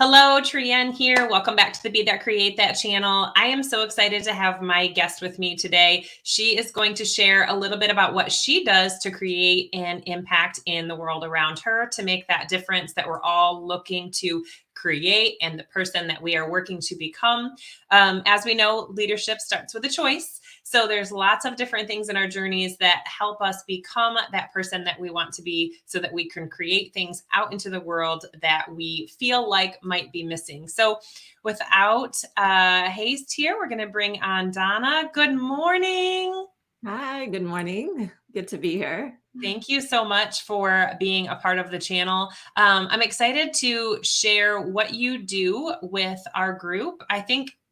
Hello, Trienne here. Welcome back to the Be That Create That channel. I am so excited to have my guest with me today. She is going to share a little bit about what she does to create an impact in the world around her to make that difference that we're all looking to create and the person that we are working to become. As we know, leadership starts with a choice. So there's lots of different things in our journeys that help us become that person that we want to be so that we can create things out into the world that we feel like might be missing. So without haste here, we're going to bring on Donna. Good morning. Hi, good morning. Good to be here. Thank you so much for being a part of the channel. I'm excited to share what you do with our group.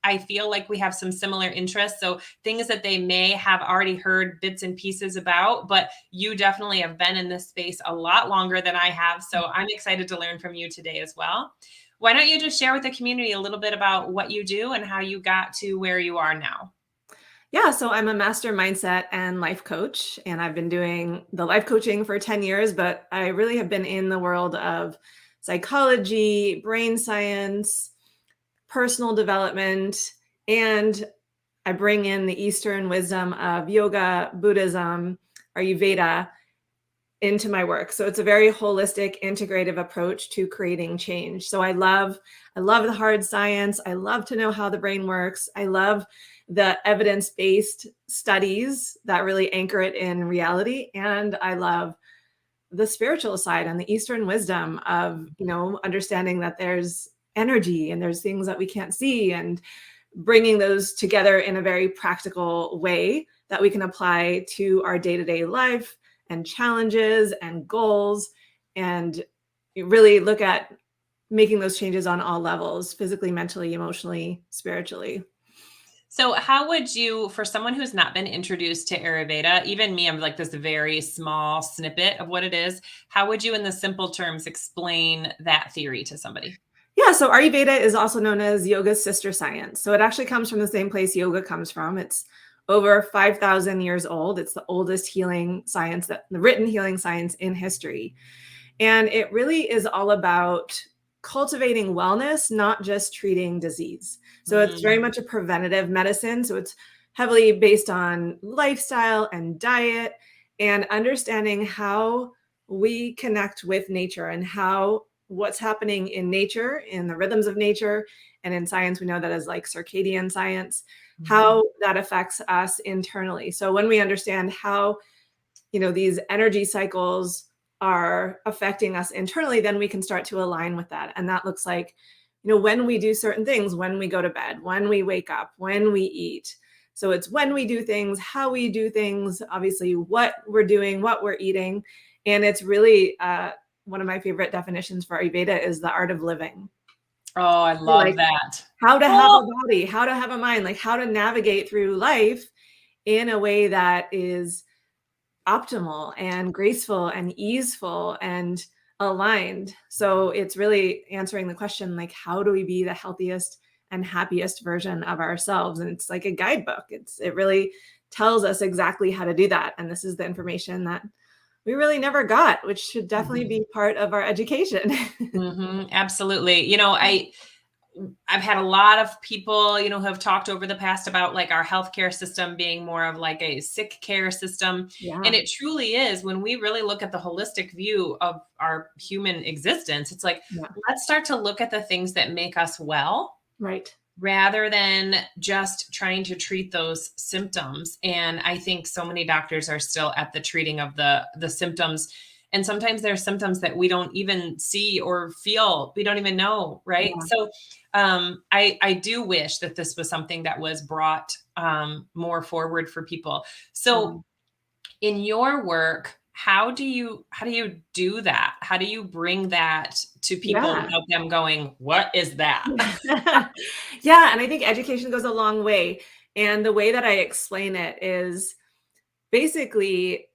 I feel like we have some similar interests. So things that they may have already heard bits and pieces about, but you definitely have been in this space a lot longer than I have. So I'm excited to learn from you today as well. Why don't you just share with the community a little bit about what you do and how you got to where you are now? Yeah, so I'm a master mindset and life coach, and I've been doing the life coaching for 10 years, but I really have been in the world of psychology, brain science, personal development, and I bring in the Eastern wisdom of yoga, Buddhism, Ayurveda into my work. So it's a very holistic, integrative approach to creating change. So I love the hard science. I love to know how the brain works. I love the evidence-based studies that really anchor it in reality. And I love the spiritual side and the Eastern wisdom of, understanding that there's energy and there's things that we can't see, and bringing those together in a very practical way that we can apply to our day-to-day life and challenges and goals, and really look at making those changes on all levels: physically, mentally, emotionally, spiritually. So how would you, for someone who's not been introduced to Ayurveda, even me, I'm like this very small snippet of what it is. How would you, in the simple terms, explain that theory to somebody? Yeah, so Ayurveda is also known as yoga's sister science. So it actually comes from the same place yoga comes from. It's over 5,000 years old. It's the oldest healing science, the written healing science in history. And it really is all about cultivating wellness, not just treating disease. So it's very much a preventative medicine. So it's heavily based on lifestyle and diet and understanding how we connect with nature and how what's happening in nature, in the rhythms of nature, and in science, we know that as like circadian science, how that affects us internally. So when we understand how, these energy cycles are affecting us internally, then we can start to align with that. And that looks like, when we do certain things, when we go to bed, when we wake up, when we eat. So it's when we do things, how we do things, obviously what we're doing, what we're eating. And it's really one of my favorite definitions for Ayurveda is the art of living. Oh, I love that. How to have a body, how to have a mind, like how to navigate through life in a way that is optimal and graceful and easeful and aligned. So it's really answering the question, like, how do we be the healthiest and happiest version of ourselves? And it's like a guidebook. It really tells us exactly how to do that. And this is the information that we really never got, which should definitely be part of our education. Absolutely. I've had a lot of people, who have talked over the past about like our healthcare system being more of like a sick care system. Yeah. And it truly is. When we really look at the holistic view of our human existence, it's like, let's start to look at the things that make us well. Right. Rather than just trying to treat those symptoms. And I think so many doctors are still at the treating of the symptoms. And sometimes there are symptoms that we don't even see or feel. We don't even know. Right. Yeah. So I do wish that this was something that was brought more forward for people. So in your work, how do you do that? How do you bring that to people without them going, what is that? Yeah. And I think education goes a long way. And the way that I explain it is basically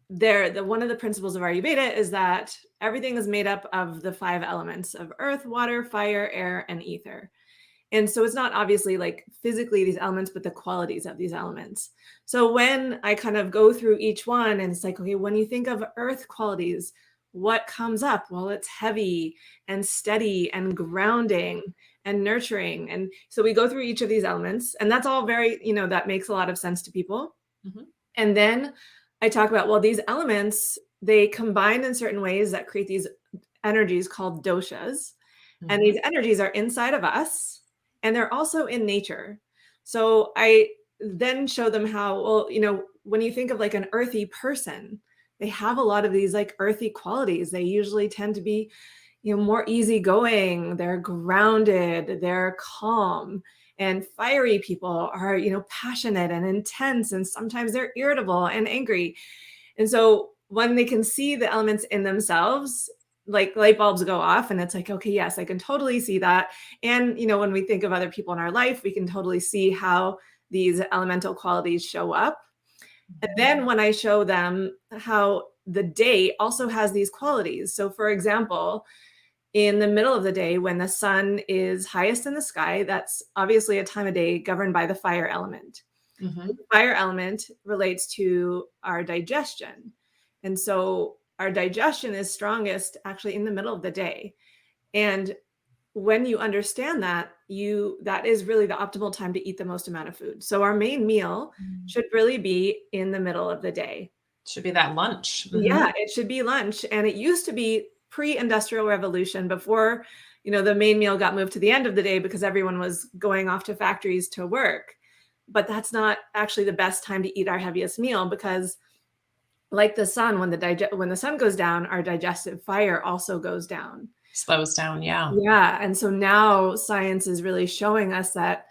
one of the principles of Ayurveda is that everything is made up of the 5 elements of earth, water, fire, air, and ether. And so it's not obviously like physically these elements, but the qualities of these elements. So when I kind of go through each one and it's like, okay, when you think of earth qualities, what comes up? Well, it's heavy and steady and grounding and nurturing. And so we go through each of these elements, and that's all very, that makes a lot of sense to people. Mm-hmm. And then I talk about, well, these elements, they combine in certain ways that create these energies called doshas. Mm-hmm. And these energies are inside of us, and they're also in nature. So I then show them how, well, when you think of like an earthy person, they have a lot of these like earthy qualities. They usually tend to be, more easygoing. They're grounded, they're calm. And fiery people are, passionate and intense, and sometimes they're irritable and angry. And so when they can see the elements in themselves, like light bulbs go off, and it's like, okay, yes, I can totally see that. And, when we think of other people in our life, we can totally see how these elemental qualities show up. And then when I show them how the day also has these qualities. So for example, in the middle of the day when the sun is highest in the sky, that's obviously a time of day governed by the fire element. Mm-hmm. The fire element relates to our digestion. And so our digestion is strongest actually in the middle of the day. And when you understand that, that is really the optimal time to eat the most amount of food. So our main meal should really be in the middle of the day. Should be that lunch. Mm-hmm. Yeah, it should be lunch. And it used to be pre-industrial revolution, before, the main meal got moved to the end of the day because everyone was going off to factories to work. But that's not actually the best time to eat our heaviest meal, because like the sun, when the sun goes down, our digestive fire also goes down. Slows down. Yeah. Yeah. And so now science is really showing us that,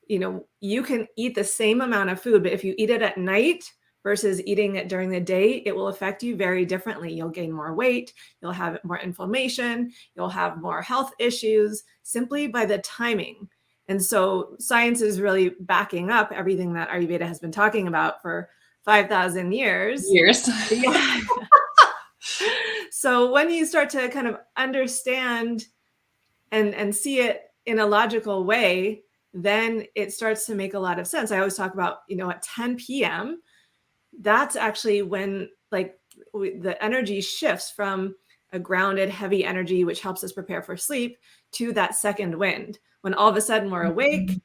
you can eat the same amount of food, but if you eat it at night versus eating it during the day, it will affect you very differently. You'll gain more weight, you'll have more inflammation, you'll have more health issues simply by the timing. And so science is really backing up everything that Ayurveda has been talking about for 5,000 years. Yeah. So when you start to kind of understand and see it in a logical way, then it starts to make a lot of sense. I always talk about, at 10 p.m., that's actually when the energy shifts from a grounded, heavy energy, which helps us prepare for sleep, to that second wind, when all of a sudden we're awake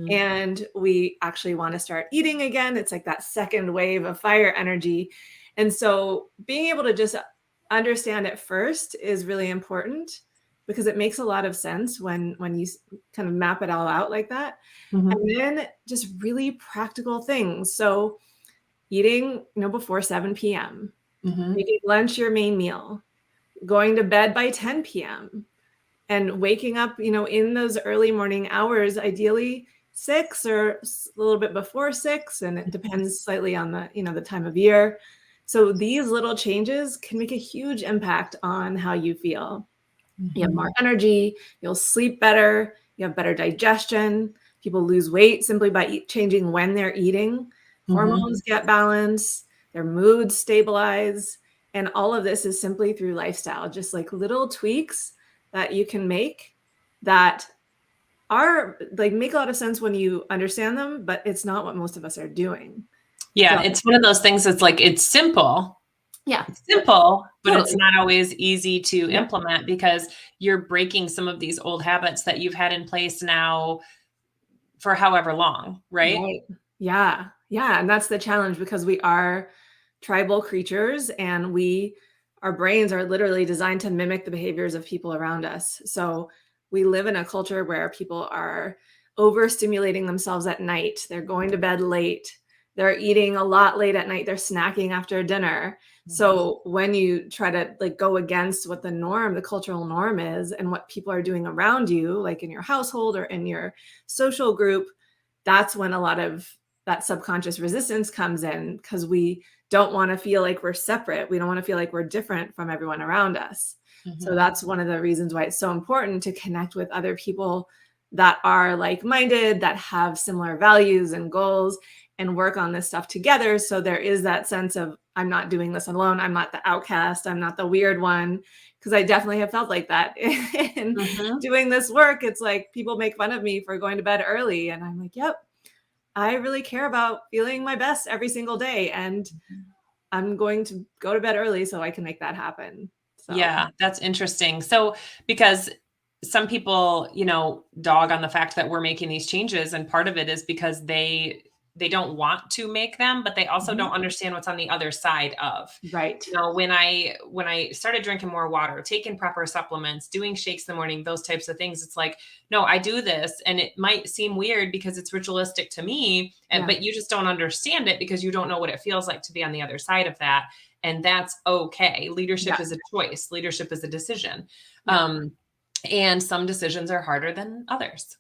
and we actually want to start eating again. It's like that second wave of fire energy. And so being able to just understand it first is really important, because it makes a lot of sense when you kind of map it all out like that. Mm-hmm. And then just really practical things. So eating, before 7 p.m., making lunch your main meal, going to bed by 10 p.m., and waking up, in those early morning hours, ideally 6 or a little bit before 6. And it depends slightly on the time of year. So these little changes can make a huge impact on how you feel. You have more energy, you'll sleep better, you have better digestion. People lose weight simply by changing when they're eating. Hormones get balanced, their moods stabilize. And all of this is simply through lifestyle, just like little tweaks that you can make that are make a lot of sense when you understand them, but it's not what most of us are doing. Yeah. So it's one of those things that's like, it's simple. Yeah. It's simple, but it's not always easy to implement, because you're breaking some of these old habits that you've had in place now for however long, right? Yeah. Yeah. And that's the challenge, because we are tribal creatures, and our brains are literally designed to mimic the behaviors of people around us. So we live in a culture where people are overstimulating themselves at night. They're going to bed late. They're eating a lot late at night. They're snacking after dinner. So when you try to go against what the cultural norm is, and what people are doing around you, like in your household or in your social group, that's when a lot of that subconscious resistance comes in, because we don't want to feel like we're separate. We don't want to feel like we're different from everyone around us. So that's one of the reasons why it's so important to connect with other people that are like-minded, that have similar values and goals, and work on this stuff together. So there is that sense of, I'm not doing this alone. I'm not the outcast. I'm not the weird one. Because I definitely have felt like that in doing this work. It's like people make fun of me for going to bed early. And I'm like, yep, I really care about feeling my best every single day. And I'm going to go to bed early so I can make that happen. So Yeah, that's interesting. So, because some people, dog on the fact that we're making these changes, and part of it is because they don't want to make them, but they also mhm, don't understand what's on the other side of. right. When I started drinking more water, taking proper supplements, doing shakes in the morning, those types of things, it's like, no, I do this, and it might seem weird because it's ritualistic to me, Yeah. but you just don't understand it because you don't know what it feels like to be on the other side of that. And that's okay. Leadership Yeah. is a choice. Leadership is a decision. Yeah. Um, and some decisions are harder than others.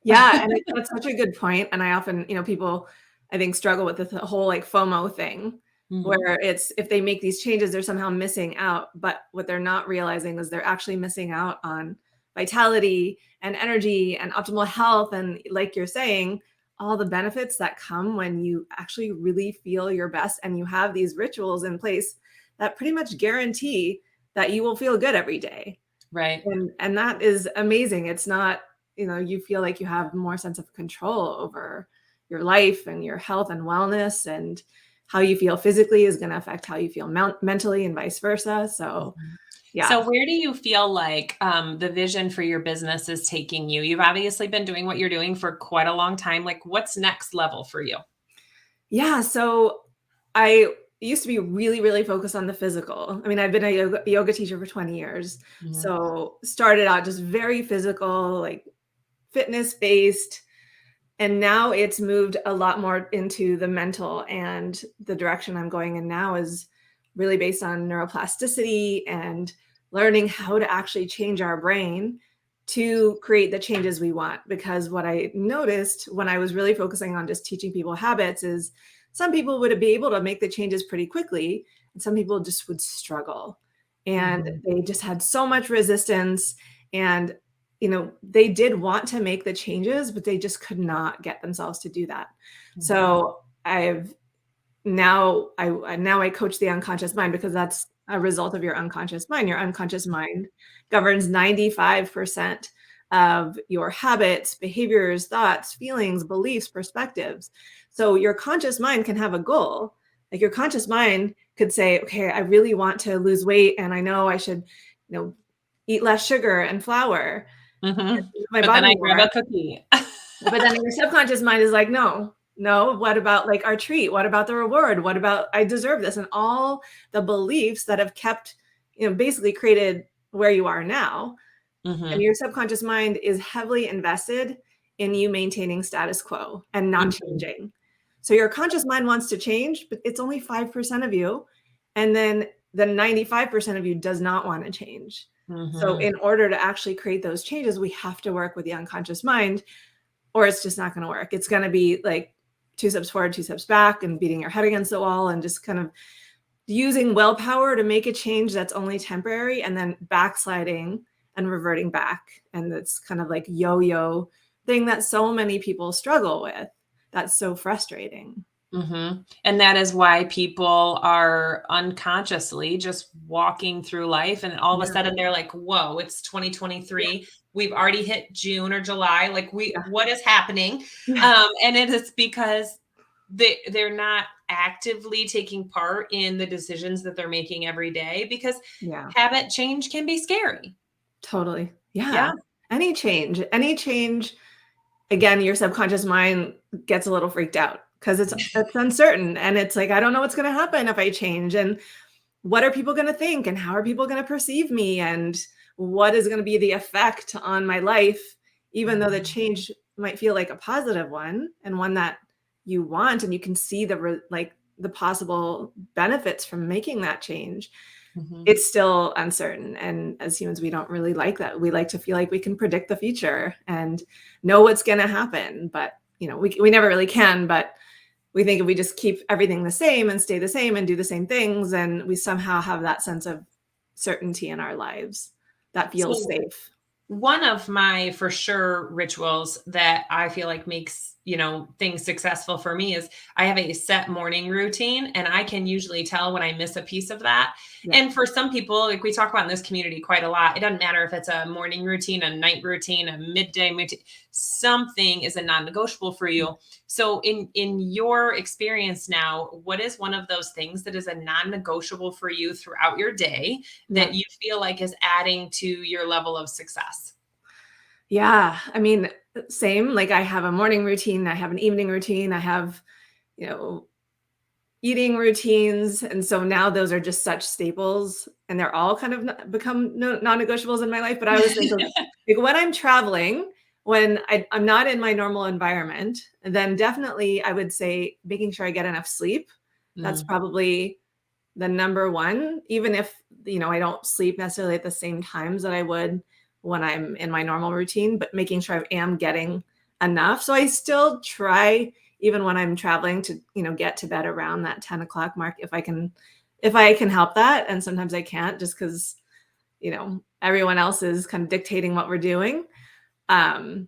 Yeah, and that's such a good point, and I often, people, I think, struggle with the whole, like, FOMO thing, Mhm. where it's if they make these changes, they're somehow missing out, but what they're not realizing is they're actually missing out on vitality and energy and optimal health and, like you're saying, all the benefits that come when you actually really feel your best and you have these rituals in place that pretty much guarantee that you will feel good every day. Right. And that is amazing. It's not, you feel like you have more sense of control over your life and your health and wellness, and how you feel physically is going to affect how you feel mentally and vice versa. So, Mhm. So yeah. where do you feel like, the vision for your business is taking you? You've obviously been doing what you're doing for quite a long time. Like, what's next level for you? Yeah, so I used to be really, really focused on the physical. I mean, I've been a yoga teacher for 20 years. Mhm. So, started out just very physical, like fitness based. And now it's moved a lot more into the mental, and the direction I'm going in now is really based on neuroplasticity and learning how to actually change our brain to create the changes we want. Because what I noticed when I was really focusing on just teaching people habits is some people would be able to make the changes pretty quickly, and some people just would struggle. And Mhm. they just had so much resistance. And they did want to make the changes, but they just could not get themselves to do that. Mhm. So I've now I coach the unconscious mind, because that's a result of your unconscious mind. Your unconscious mind governs 95% of your habits, behaviors, thoughts, feelings, beliefs, perspectives. So your conscious mind can have a goal. Like your conscious mind could say, okay, I really want to lose weight and I know I should, eat less sugar and flour, Mhm. move my But then body I grab more. a cookie. But then your subconscious mind is like, no, no, what about like our treat? What about the reward? What about I deserve this? And all the beliefs that have kept, basically created where you are now. And Mhm. your subconscious mind is heavily invested in you maintaining status quo and not Mhm. changing. So your conscious mind wants to change, but it's only 5% of you. And then the 95% of you does not want to change. So Mhm. in order to actually create those changes, we have to work with the unconscious mind, or it's just not going to work. It's going to be like 2 steps forward, 2 steps back, and beating your head against the wall and just kind of using willpower to make a change that's only temporary, and then backsliding and reverting back. And it's kind of like yo-yo thing that so many people struggle with. That's so frustrating. Mhm. And that is why people are unconsciously just walking through life, and all of a Yeah. sudden they're like, "Whoa, it's Yeah. 2023. We've already hit June or July. Like, Yeah. what is happening?" Yeah. And it is because they're not actively taking part in the decisions that they're making every day, because Yeah. habit change can be scary. Totally. Yeah. Yeah. Any change, again, your subconscious mind gets a little freaked out because it's uncertain, and it's like, I don't know what's going to happen if I change, and what are people going to think, and how are people going to perceive me, and what is going to be the effect on my life, even though the Mhm. change might feel like a positive one and one that you want, and you can see like the possible benefits from making that change. Mhm. It's still uncertain, and as humans, we don't really like that. We like to feel like we can predict the future and know what's going to happen, but we never really can. But we think if we just keep everything the same and stay the same and do the same things, and we somehow have that sense of certainty in our lives that feels So safe. One of my for sure rituals that I feel like makes, things successful for me is I have a set morning routine, and I can usually tell when I miss a piece of that. Yeah. And for some people, like we talk about in this community quite a lot, it doesn't matter if it's a morning routine, a night routine, a midday routine, something is a non-negotiable for you. So in your experience now, what is one of those things that is a non-negotiable for you throughout your day Yeah. that you feel like is adding to your level of success? Yeah. I mean, same. Like I have a morning routine, I have an evening routine, I have, you know, eating routines. And so now those are just such staples and they're all kind of become non-negotiables in my life. But I always think of like when I'm traveling, when I'm not in my normal environment, then definitely I would say making sure I get enough sleep. That's Mm. probably the number one, even if, I don't sleep necessarily at the same times that I would when I'm in my normal routine, but making sure I am getting enough. So I still try, even when I'm traveling, to, get to bed around that 10 o'clock mark if I can help that. And sometimes I can't just because, everyone else is kind of dictating what we're doing. Um,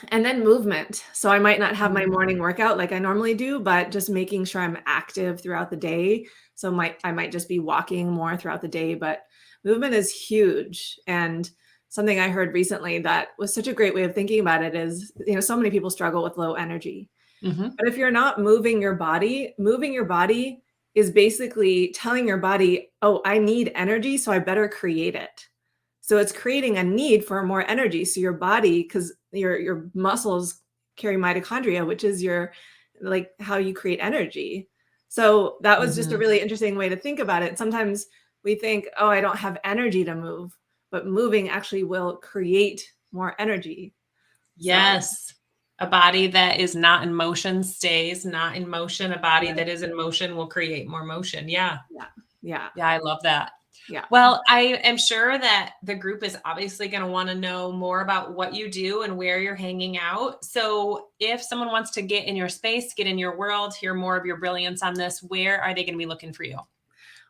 and then movement. So I might not have my morning workout like I normally do, but just making sure I'm active throughout the day. So I might just be walking more throughout the day, but movement is huge. And something I heard recently that was such a great way of thinking about it is, so many people struggle with low energy. Mhm. But if you're not moving your body is basically telling your body, oh, I need energy, so I better create it. So it's creating a need for more energy. So your body, because your muscles carry mitochondria, which is your like how you create energy. So that was just a Mhm. really interesting way to think about it. Sometimes we think, oh, I don't have energy to move, but moving actually will create more energy. So Yes. A body that is not in motion stays not in motion. A body right. that is in motion will create more motion. Yeah. Yeah. Yeah. Yeah, I love that. Yeah. Well, I am sure that the group is obviously going to want to know more about what you do and where you're hanging out. So, if someone wants to get in your space, get in your world, hear more of your brilliance on this, where are they going to be looking for you?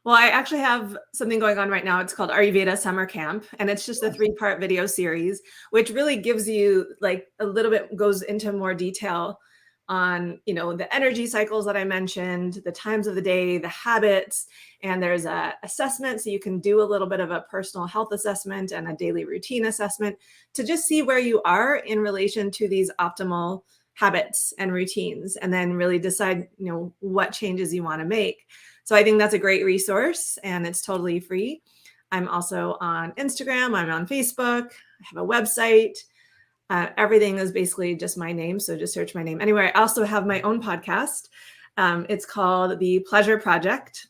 Well, I actually have something going on right now. It's called Ayurveda Summer Camp, and it's just a 3-part video series, which really gives you like a little bit goes into more detail on, the energy cycles that I mentioned, the times of the day, the habits, and there's a assessment so you can do a little bit of a personal health assessment and a daily routine assessment to just see where you are in relation to these optimal habits and routines and then really decide, what changes you want to make. So I think that's a great resource and it's totally free. I'm also on Instagram, I'm on Facebook, I have a website. Everything is basically just my name. So just search my name anywhere. I also have my own podcast. It's called The Pleasure Project.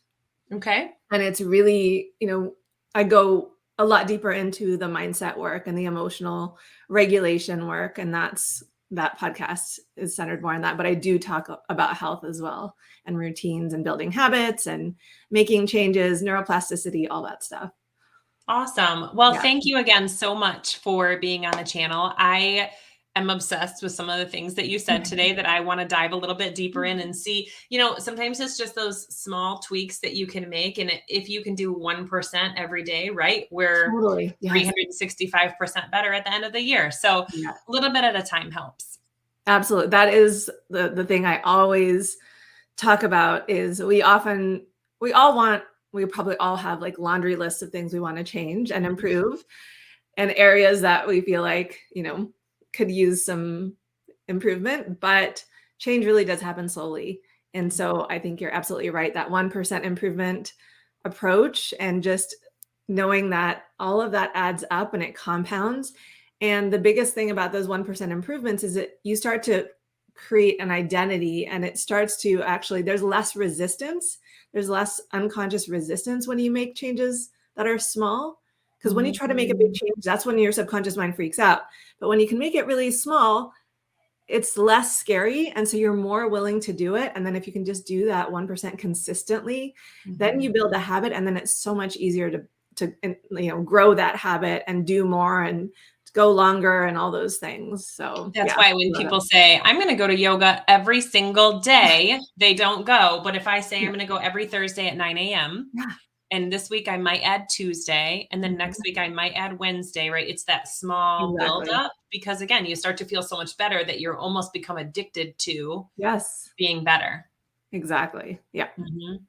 Okay. And it's really, I go a lot deeper into the mindset work and the emotional regulation work. And that podcast is centered more on that. But I do talk about health as well and routines and building habits and making changes, neuroplasticity, all that stuff. Awesome. Well, Yeah. thank you again so much for being on the channel. I am obsessed with some of the things that you said today that I want to dive a little bit deeper in and see. Sometimes it's just those small tweaks that you can make. And if you can do 1% every day, right, we're Totally. Yes. 365% better at the end of the year. So a Yeah. little bit at a time helps. Absolutely. That is the thing I always talk about is we probably all have like laundry lists of things we want to change and improve and areas that we feel like, could use some improvement, but change really does happen slowly. And so I think you're absolutely right. That 1% improvement approach and just knowing that all of that adds up and it compounds. And the biggest thing about those 1% improvements is that you start to create an identity and it starts to actually, there's less resistance. There's less unconscious resistance when you make changes that are small. Because when you try to make a big change, that's when your subconscious mind freaks out. But when you can make it really small, it's less scary. And so you're more willing to do it. And then if you can just do that 1% consistently, then you build a habit. And then it's so much easier to grow that habit and do more and go longer and all those things. So That's yeah. why when people say, I'm going to go to yoga every single day, they don't go. But if I say I'm going to go every Thursday at 9 a.m., Yeah. And this week I might add Tuesday, and then next Mhm. week I might add Wednesday, right? It's that small Exactly. buildup because again, you start to feel so much better that you're almost become addicted to Yes, being better. exactly. Yeah. Mhm.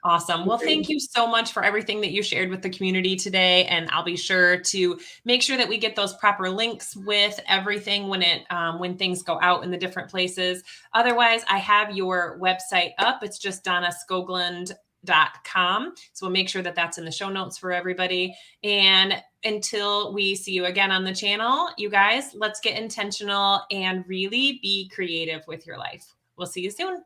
Awesome. Well, Agreed. thank you so much for everything that you shared with the community today. And I'll be sure to make sure that we get those proper links with everything when things go out in the different places. Otherwise, I have your website up. It's just donnaskoglund.com. So we'll make sure that that's in the show notes for everybody. And until we see you again on the channel, you guys, let's get intentional and really be creative with your life. We'll see you soon.